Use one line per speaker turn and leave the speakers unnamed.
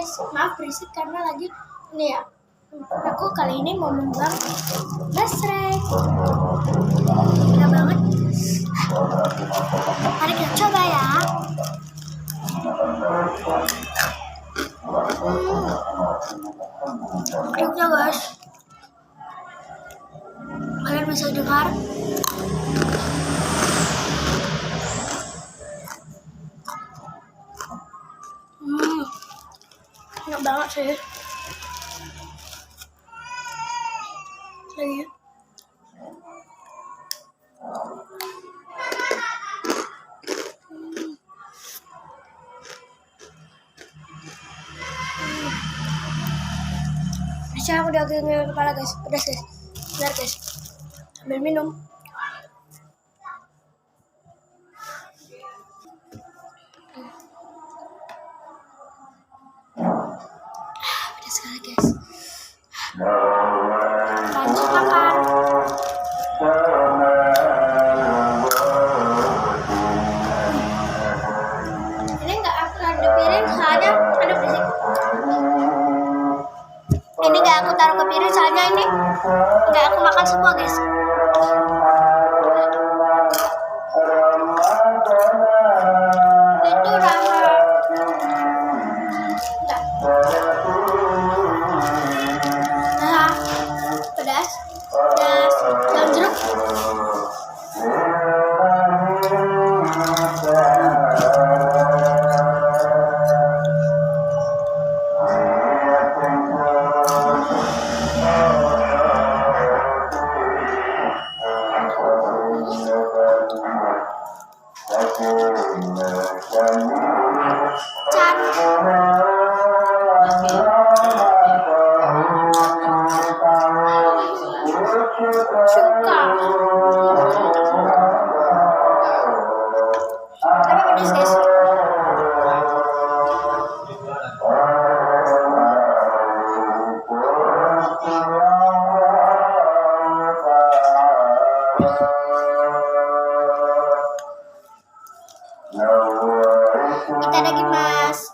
guys, maaf berisik karena lagi ini ya. Aku kali ini mau membuang basrek. Enak banget. Mari kita coba ya. Enak guys. Kalian bisa dengar? Enak banget sih. Lagi. Bisa aku diagengin kepala guys, pedas guys. Benar guys. Sambil minum. Pedas sekali guys. Lanjut makan. Ini nggak aku taruh di piring, soalnya ada berisik. Ini nggak aku taruh ke piring, soalnya ini nggak aku makan semua guys. Itu rasa pedas daun jeruk. Suka tapi pedas guys. Itadakimasu.